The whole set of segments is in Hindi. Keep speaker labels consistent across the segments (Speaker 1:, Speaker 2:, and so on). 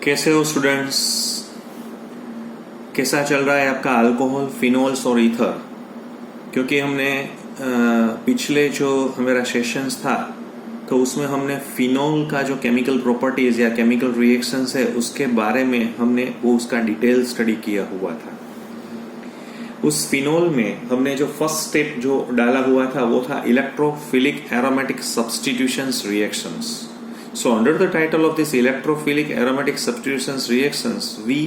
Speaker 1: कैसे हो स्टूडेंट्स? कैसा चल रहा है आपका अल्कोहल, फिनोल्स और ईथर? क्योंकि हमने पिछले जो मेरा सेशंस था तो उसमें हमने फिनोल का जो केमिकल प्रॉपर्टीज या केमिकल रिएक्शंस है उसके बारे में हमने उसका डिटेल स्टडी किया हुआ था। उस फिनोल में हमने जो फर्स्ट स्टेप जो डाला हुआ था वो था electrophilic aromatic substitutions reactions. So under the title of this electrophilic aromatic substitutions reactions, we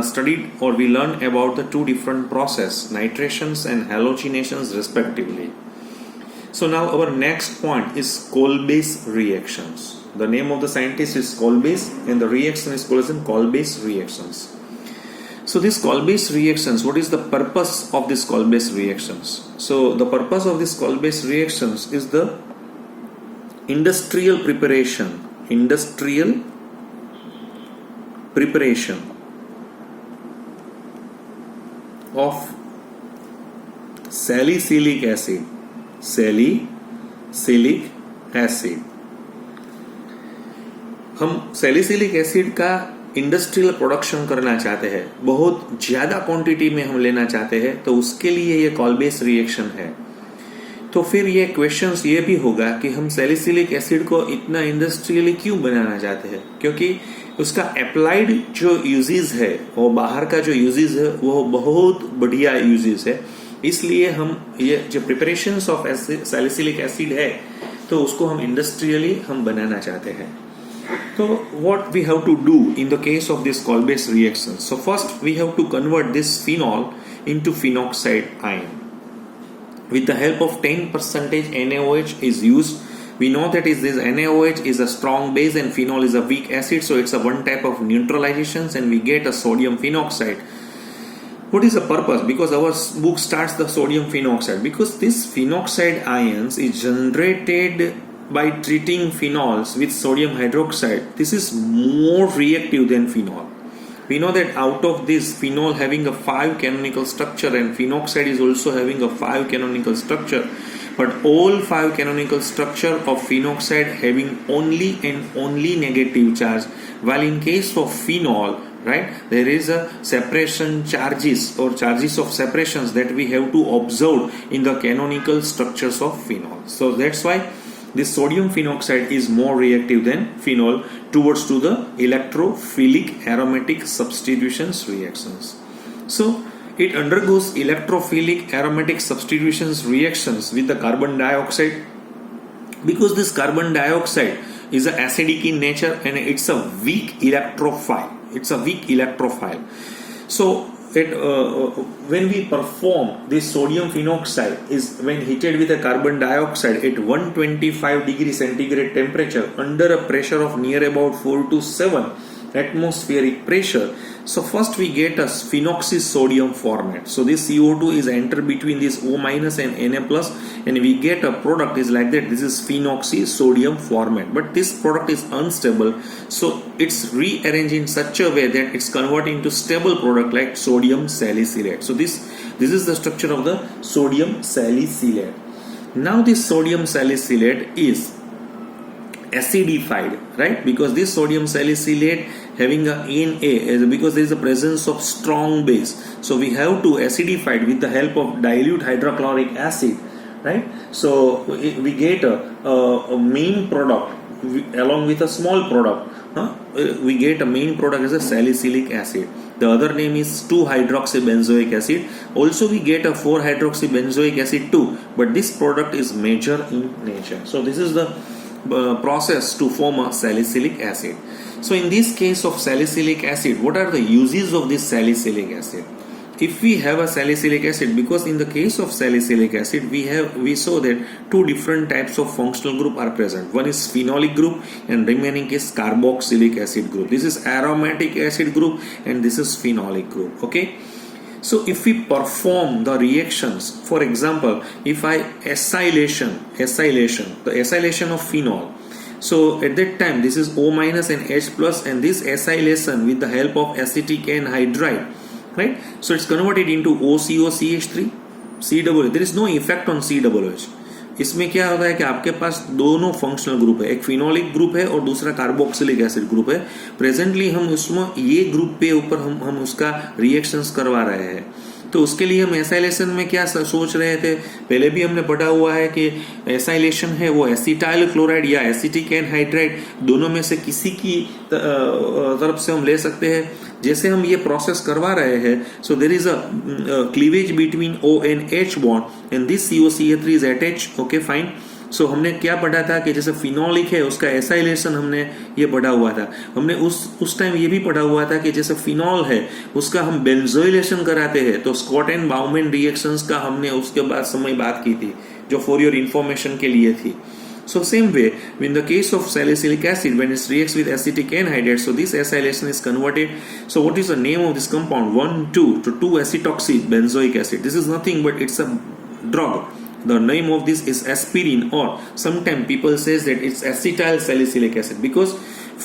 Speaker 1: studied or we learned about the two different process, nitrations and halogenations respectively. So now our next point is Kolbe's reactions. The name of the scientist is Kolbe's and the reaction is called as Kolbe's reactions. So this Kolbe's reactions, what is the purpose of this Kolbe's reactions? So the purpose of this Kolbe's reactions is the industrial preparation of salicylic acid हम सैलिसिलिक एसिड का इंडस्ट्रियल प्रोडक्शन करना चाहते हैं, बहुत ज्यादा क्वांटिटी में हम लेना चाहते हैं, तो उसके लिए ये कॉल्बेस रिएक्शन है। तो फिर ये क्वेश्चंस ये भी होगा कि हम सैलिसिलिक एसिड को इतना इंडस्ट्रियली क्यों बनाना चाहते हैं, क्योंकि उसका अप्लाइड जो यूजेस है वो बाहर का जो यूजेस है वो बहुत बढ़िया यूजेस है। इसलिए हम ये जो प्रिपरेशंस ऑफ सैलिसिलिक एसिड है तो उसको हम इंडस्ट्रियली हम बनाना चाहते हैं। तो what we have to do in the case of this Kolbe's reaction? So first we have to convert this phenol into phenoxide ion. With the help of 10% NaOH is used. We know that this NaOH is a strong base and phenol is a weak acid, so it's a one type of neutralizations and we get a sodium phenoxide. What is the purpose? Because our book starts the sodium phenoxide, because this phenoxide ions is generated by treating phenols with sodium hydroxide. This is more reactive than phenol. We know that out of this phenol having a 5 canonical structure and phenoxide is also having a 5 canonical structure, but all 5 canonical structure of phenoxide having only and only negative charge, while in case of phenol, right, there is a separation charges or charges of separations that we have to observe in the canonical structures of phenol. So that's why this sodium phenoxide is more reactive than phenol towards to the electrophilic aromatic substitutions reactions. So it undergoes electrophilic aromatic substitutions reactions with the carbon dioxide, because this carbon dioxide is acidic in nature and it's a weak electrophile. So when we perform this sodium phenoxide is when heated with a carbon dioxide at 125 degree centigrade temperature under a pressure of near about 4 to 7 atmospheric pressure. So first we get a phenoxysodium format. So this CO2 is entered between this O minus and Na plus and we get a product is like that. This is phenoxysodium format, but this product is unstable, so it's rearranged in such a way that it's converted into stable product like sodium salicylate. So this is the structure of the sodium salicylate. Now this sodium salicylate is acidified, right? Because this sodium salicylate having a Na, because there is a presence of strong base, so we have to acidify it with the help of dilute hydrochloric acid, right? So we get a main product along with a small product. We get a main product as a salicylic acid. The other name is 2-hydroxybenzoic acid. Also we get a 4-hydroxybenzoic acid too, but this product is major in nature. So this is the process to form a salicylic acid. So in this case of salicylic acid, what are the uses of this salicylic acid? If we have a salicylic acid, because in the case of salicylic acid we saw that two different types of functional group are present. One is phenolic group and remaining is carboxylic acid group. This is aromatic acid group and this is phenolic group. Okay. So if we perform the reactions, for example, if I acylation, the acylation of phenol. So at that time this is O minus and H plus, and this acylation with the help of acetic anhydride, right? So it's converted into OCO CH3 COO. There is no effect on COOH. इसमें क्या होता है कि आपके पास दोनों फंक्शनल ग्रुप है, एक फिनोलिक ग्रुप है और दूसरा कार्बोक्सिलिक एसिड ग्रुप है। प्रेजेंटली हम उसमें ये ग्रुप पे ऊपर हम उसका रिएक्शंस करवा रहे हैं। तो उसके लिए हम एसाइलेशन में क्या सोच रहे थे, पहले भी हमने पढ़ा हुआ है कि एसाइलेशन है वो एसिटाइल क्लोराइड या एसिटिक एनहाइड्राइड दोनों में से किसी की तरफ से हम ले सकते हैं। जैसे हम ये प्रोसेस करवा रहे हैं, so there is a cleavage between O and H bond and this COCH3 is attach. Okay fine. So हमने क्या पढ़ा था कि जैसे फिनोलिक है उसका एसाइलेशन हमने ये पढ़ा हुआ था। हमने उस टाइम ये भी पढ़ा हुआ था कि जैसे फिनॉल है उसका हम बेंजोइलेशन कराते हैं तो स्कॉट एंड बाउमैन रिएक्शंस का हमने उसके बाद समय बात की थी, जो फॉर योर इंफॉर्मेशन के लिए थी। So same way, in the case of salicylic acid, when it reacts with acetic anhydride, so this acylation is converted. So what is the name of this compound? 1,2 to 2-acetoxy benzoic acid. This is nothing but it's a drug. The name of this is aspirin, or sometimes people says that it's acetyl salicylic acid because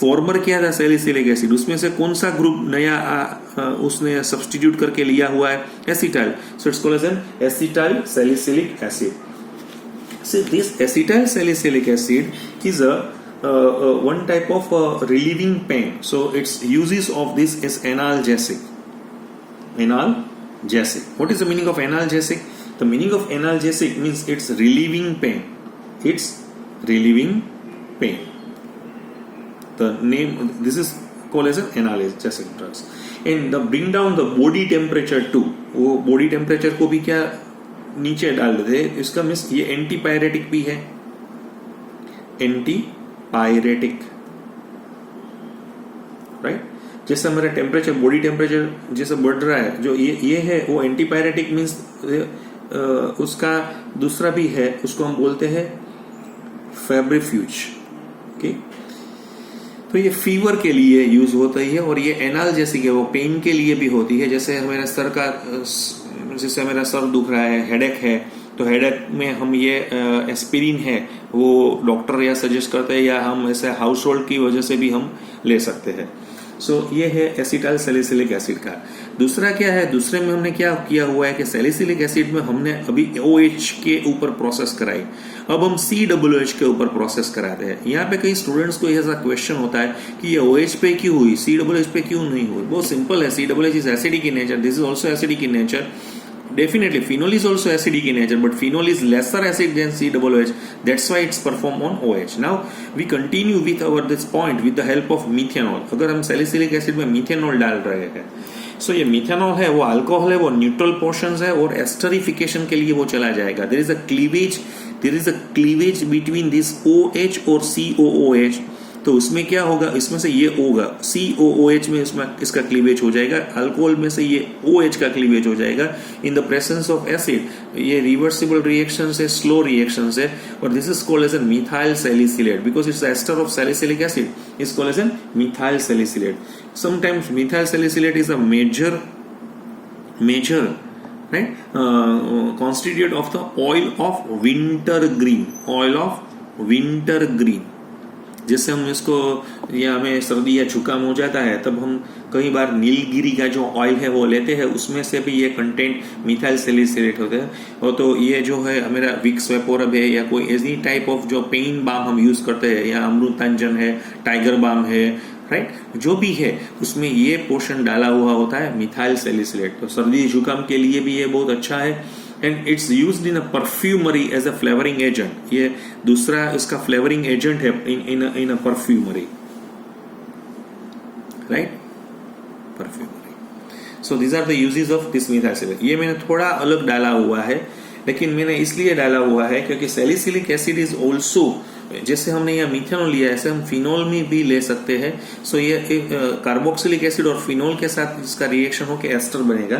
Speaker 1: farmer क्या था सैलिसिलिक एसिड, उसमें से कौन सा ग्रुप नया उसने सब्स्टिट्यूट करके लिया हुआ है, acetyl. So it's called as an acetyl salicylic acid. So this acetyl salicylic acid is one type of relieving pain. So its uses of this is analgesic. Analgesic. What is the meaning of analgesic? The meaning of analgesic means it's relieving pain. It's relieving pain. The name, this is called as an analgesic drugs. And the bring down the body temperature too. वो body temperature को भी क्या नीचे डाल देते, इसका मीन्स ये एंटीपायरेटिक भी है, एंटीपायरेटिक, राइट। जैसे हमारा टेम्परेचर, बॉडी टेम्परेचर जैसे बढ़ रहा है, जो ये है वो एंटीपायरेटिक मीन्स उसका दूसरा भी है, उसको हम बोलते हैं फेब्रिफ्यूज। ओके, तो ये फीवर के लिए यूज होता है और ये एनाल्जेसिक है, वो पेन के लिए भी होती है। जैसे हमारे सर का, जैसे मेरा सर दुख रहा है, हेडेक है, तो हेडेक में हम ये एस्पिरिन है वो डॉक्टर या सजेस्ट करते हैं, या हम ऐसे हाउस होल्ड की वजह से भी हम ले सकते हैं। सो ये है एसिटाइल सैलिसिलिक एसिड का। दूसरा क्या है, दूसरे में हमने क्या किया हुआ है कि सैलिसिलिक एसिड में हमने अभी OH के ऊपर प्रोसेस कराई, अब हम COOH के ऊपर प्रोसेस कराते हैं। यहाँ पे कई स्टूडेंट्स को ऐसा क्वेश्चन होता है कि ये OH पे क्यों हुई, COOH पे क्यों नहीं हुई। बहुत सिंपल है, COOH is acidic in nature, this is also acidic in nature. Definitely, phenol is also acidic in nature, but phenol is lesser acid than COOH. That's why it's performed on OH. Now we continue with our this point with the help of methanol. अगर हम salicylic acid में methanol डाल रहे हैं, so ये methanol है वो अल्कोहल है, वो न्यूट्रल पोर्शंस है और एस्टरिफिकेशन के लिए वो चला जाएगा। There is a cleavage between this OH और COOH। तो उसमें क्या होगा, इसमें से ये होगा COOH में इसमें इसका क्लीवेज हो जाएगा, अल्कोहल में से ये OH का क्लीवेज हो जाएगा in the presence of acid. ये रिवर्सिबल रिएक्शन है, स्लो रिएक्शन है, और this is called as an methyl salicylate because its ester of salicylic acid is called as an methyl salicylate. Sometimes methyl salicylate is a major right constituent of the oil of wintergreen। जैसे हम इसको, या हमें सर्दी या जुकाम हो जाता है तब हम कई बार नीलगिरी का जो ऑयल है वो लेते हैं, उसमें से भी ये कंटेंट मिथाइल सैलिसिलेट होते हैं। और तो ये जो है मेरा विक्स वेपोरब है या कोई एनी टाइप ऑफ जो पेन बाम हम यूज करते हैं, या अमृतांजन है, टाइगर बाम है, राइट, जो भी है उसमें ये पोर्शन डाला हुआ होता है मिथाइल सैलिसिलेट। तो सर्दी जुकाम के लिए भी ये बहुत अच्छा है। And it's used in a perfumery as a flavouring agent. ये दूसरा इसका फ्लेवरिंग एजेंट है in a perfumery, right, perfumery. So these are the uses of this methyl salicylate. ये मैंने थोड़ा अलग डाला हुआ है, लेकिन मैंने इसलिए डाला हुआ है क्योंकि सैलिसिलिक एसिड इज ऑल्सो, जैसे हमने यहाँ मिथेनॉल लिया ऐसे हम फिनॉल में भी ले सकते हैं। सो ये कार्बोक्सिलिक एसिड और फिनॉल के साथ इसका रिएक्शन हो के एस्टर बनेगा,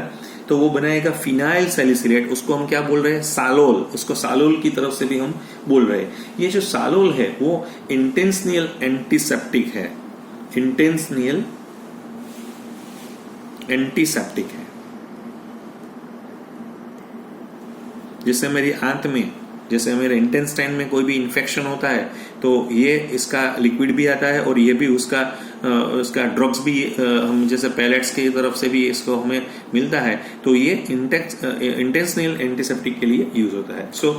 Speaker 1: तो वो बनाएगा फिनाइल सैलिसिलेट। उसको हम क्या बोल रहे हैं, सालोल। उसको सालोल की तरफ से भी हम बोल रहे हैं। ये जो सालोल है वो इंटेंशनल एंटीसेप्टिक है, इंटेंशनल एंटीसेप्टिक है। जैसे मेरी आंत में, जैसे मेरे इंटेस्टाइन में कोई भी इन्फेक्शन होता है तो ये इसका लिक्विड भी आता है और ये भी उसका ड्रग्स भी हम जैसे पैलेट्स की तरफ से भी इसको हमें मिलता है, तो ये इंटेंशनल एंटीसेप्टिक के लिए यूज होता है। सो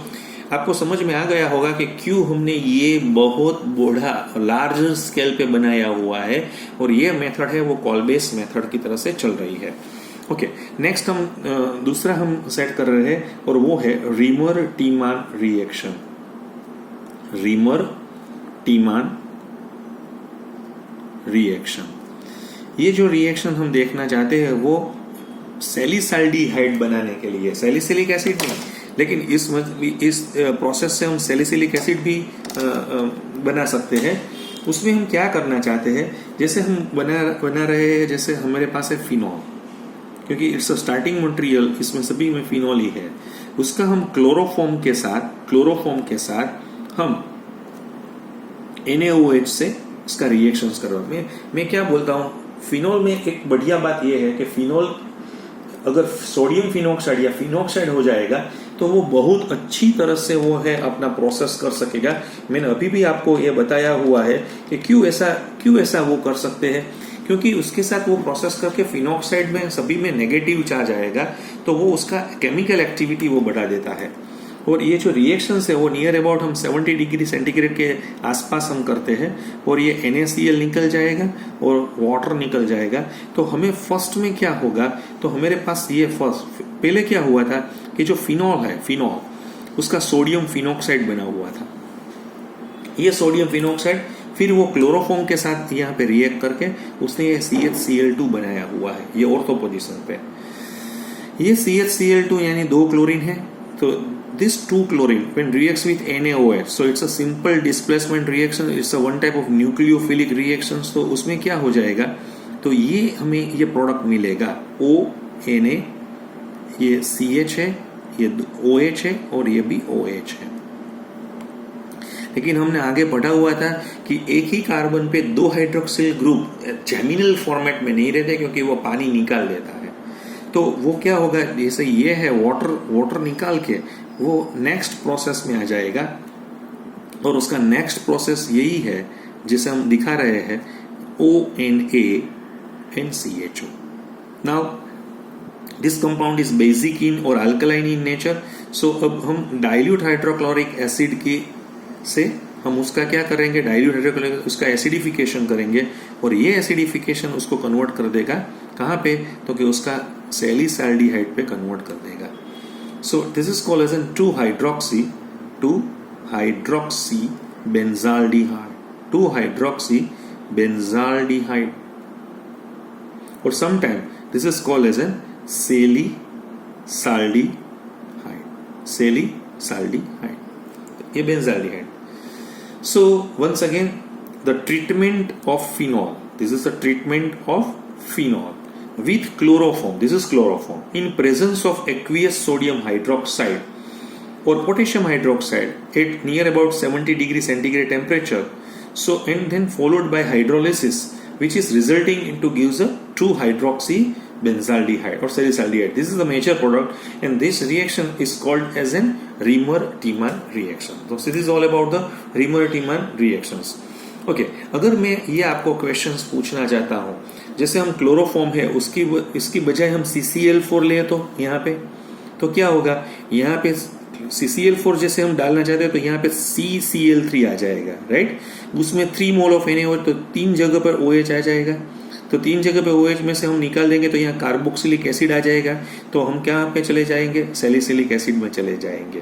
Speaker 1: आपको समझ में आ गया होगा कि क्यों हमने ये बहुत बड़ा लार्ज स्केल पे बनाया हुआ है, और ये मेथड है वो कॉल बेस मेथड की तरह से चल रही है। ओके, नेक्स्ट हम दूसरा हम सेट कर रहे हैं, और वो है रीमर टीमान रिएक्शन। रीमर टीमान रिएक्शन, ये जो रिएक्शन हम देखना चाहते हैं वो सैलिसाल्डिहाइड बनाने के लिए, सैलिसिलिक एसिड नहीं, लेकिन इस प्रोसेस से हम सैलिसिलिक एसिड भी बना सकते हैं। उसमें हम क्या करना चाहते हैं, जैसे हम बना रहे हैं, जैसे हमारे पास है फिनॉल, क्योंकि इट्स अ स्टार्टिंग मटेरियल, इसमें सभी में फिनॉल ही है। उसका हम क्लोरोफॉर्म के साथ हम NaOH से इसका रिएक्शंस करवा। मैं क्या बोलता हूँ, फिनॉल में एक बढ़िया बात यह है कि फिनॉल अगर सोडियम फिनॉक्साइड या फिनॉक्साइड हो जाएगा तो वो बहुत अच्छी तरह से वो है अपना प्रोसेस कर सकेगा। मैंने अभी भी आपको ये बताया हुआ है कि क्यों ऐसा वो कर सकते हैं, क्योंकि उसके साथ वो प्रोसेस करके फिनॉक्साइड में सभी में नेगेटिव चार्ज आएगा, तो वो उसका केमिकल एक्टिविटी वो बढ़ा देता है। और ये जो रिएक्शंस है वो नियर अबाउट हम 70 डिग्री सेंटीग्रेड के आसपास हम करते हैं, और ये NaCl निकल जाएगा और वाटर निकल जाएगा। तो हमें फर्स्ट में क्या होगा, तो हमारे पास ये पहले क्या हुआ था कि जो फिनॉल उसका सोडियम फिनॉक्साइड बना हुआ था। ये सोडियम फिनॉक्साइड फिर वो क्लोरोफॉर्म के साथ यहाँ पे रिएक्ट करके उसने ये CHCl2 बनाया हुआ है, ये ऑर्थो पोजीशन पे। ये CHCl2 यानी 2 क्लोरीन है, तो this 2 chlorine when reacts with NaOH, so it's a simple displacement reaction, it's a one type of nucleophilic reactions। तो उसमें क्या हो जाएगा, तो ये हमें ये प्रोडक्ट मिलेगा ONA, ये CH है, ये OH है, और ये भी OH है। लेकिन हमने आगे पढ़ा हुआ था कि एक ही कार्बन पे 2 हाइड्रोक्सिल ग्रुप जेमिनल फॉर्मेट में नहीं रहते, क्योंकि वो पानी निकाल देता है। तो वो क्या होगा, जैसे ये है वाटर निकाल के वो नेक्स्ट प्रोसेस में आ जाएगा, और उसका नेक्स्ट प्रोसेस यही है जिसे हम दिखा रहे हैं ONA and CHO। Now this compound is basic in और अल्कलाइन इन नेचर। सो अब हम डाइल्यूट हाइड्रोक्लोरिक एसिड की से हम उसका क्या करेंगे, डाइल्यूट हाइड्रोक्लोरिक उसका एसिडिफिकेशन करेंगे, और ये एसिडिफिकेशन उसको कन्वर्ट कर देगा कहाँ पे, तो कि उसका सैलिसाल्डिहाइड पे कन्वर्ट कर देगा। So this is called as an 2-hydroxy benzaldehyde, 2-hydroxy benzaldehyde, or sometimes this is called as an salisaldehyde, ये benzaldehyde। So once again, the treatment of phenol, this is the treatment of phenol with chloroform, this is chloroform, in presence of aqueous sodium hydroxide or potassium hydroxide at near about 70 degree centigrade temperature. So and then followed by hydrolysis, which is resulting into gives a 2-hydroxy benzaldehyde or salisaldehyde. This is the major product, and this reaction is called as an Riemer-Tiemann reaction. So this is all about the Riemer-Tiemann reactions. Okay, अगर मैं ये आपको क्वेश्चंस पूछना चाहता हूँ, जैसे हम क्लोरोफॉर्म है इसकी बजाय हम CCl4 ले, तो यहाँ पे तो क्या होगा, यहाँ पे CCl4 जैसे हम डालना चाहते हैं तो यहाँ पे CCl3 आ जाएगा, राइट। उसमें 3 मोल ऑफ NaOH, तो 3 जगह पर OH आ जाएगा, तो 3 जगह पे OH में से हम निकाल देंगे तो यहाँ कार्बोक्सिलिक एसिड आ जाएगा, तो हम क्या पे चले जाएंगे, सैलिसिलिक एसिड में चले जाएंगे।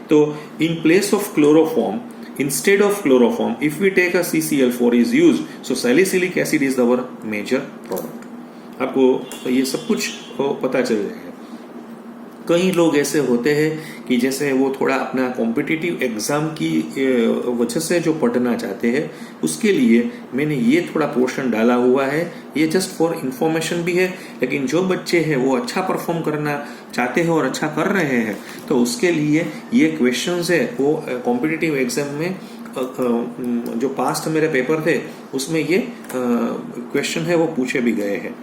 Speaker 1: तो in place of chloroform, instead of chloroform, if we take a CCl4 is used, so salicylic acid is our major product। आपको ये सब कुछ पता चल जाएगा। कई लोग ऐसे होते हैं कि जैसे वो थोड़ा अपना कॉम्पिटिटिव एग्जाम की वजह से जो पढ़ना चाहते हैं, उसके लिए मैंने ये थोड़ा पोर्शन डाला हुआ है, ये जस्ट फॉर इंफॉर्मेशन भी है। लेकिन जो बच्चे हैं वो अच्छा परफॉर्म करना चाहते हैं और अच्छा कर रहे हैं, तो उसके लिए ये क्वेश्चंस है वो कॉम्पिटिटिव एग्जाम में जो पास्ट मेरे पेपर थे उसमें ये क्वेश्चन है वो पूछे भी गए हैं।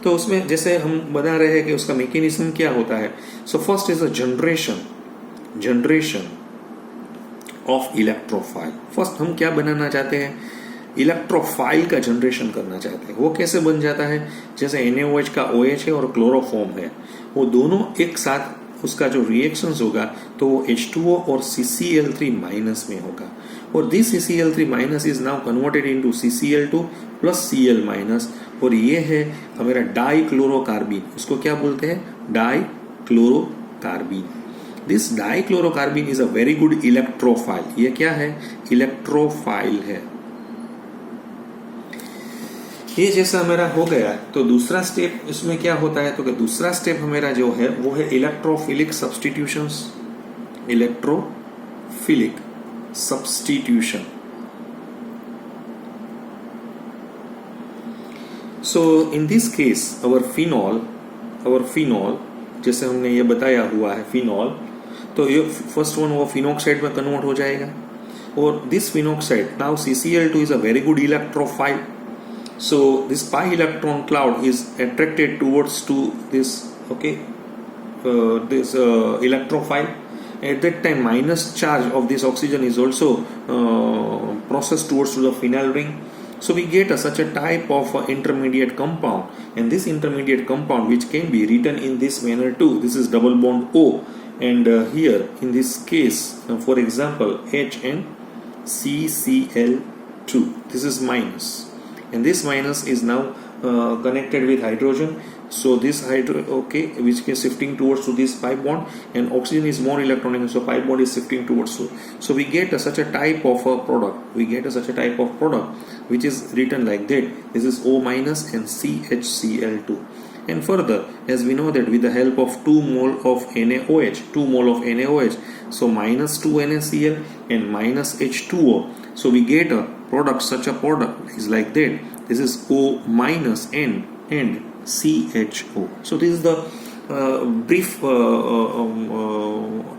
Speaker 1: तो उसमें जैसे हम बता रहे हैं कि उसका मैकेनिज्म क्या होता है। So first is a generation of electrophile. First हम क्या बनाना चाहते हैं, इलेक्ट्रोफाइल का जनरेशन करना चाहते हैं। वो कैसे बन जाता है, जैसे NaOH का OH है और क्लोरोफॉर्म है, वो दोनों एक साथ उसका जो रिएक्शंस होगा तो वो H2O और CCl3 माइनस में होगा, और this CCl3 minus is now converted into CCl2 plus Cl minus, और ये है हमारा डाइक्लोरोकार्बीन। इसको क्या बोलते हैं? डाइक्लोरोकार्बीन। This डाइक्लोरोकार्बीन is a very good electrophile. ये क्या है? इलेक्ट्रोफाइल है। ये जैसा हमारा हो गया, तो दूसरा स्टेप इसमें क्या होता है? तो दूसरा स्टेप हमारा जो है वो है electrophilic substitutions. Electrophilic substitution. So in this case our phenol जैसे हमने ये बताया हुआ है फिनॉल, तो ये फर्स्ट वन वो फिनोक्साइड में कन्वर्ट हो जाएगा, और this phenoxide now CCl2 is a very good electrophile. So this pi electron cloud is attracted towards to this electrophile. At that time, minus charge of this oxygen is also processed towards to the phenyl ring. So we get such a type of intermediate compound, and this intermediate compound which can be written in this manner too. This is double bond O, and here in this case, for example, H and CCl2. This is minus. And this minus is now connected with hydrogen, so this which is shifting towards to this pi bond, and oxygen is more electronic, so pi bond is shifting towards so we get such a type of a product which is written like that. This is O minus and CHCl2. And further, as we know that with the help of 2 mole of NaOH, so minus 2 NaCl and minus H2O, so we get a product. Such a product is like that. This is O minus and CHO. So this is the brief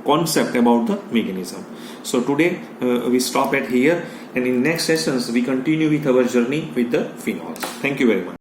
Speaker 1: concept about the mechanism. So today we stop at here, and in next sessions we continue with our journey with the phenols. Thank you very much.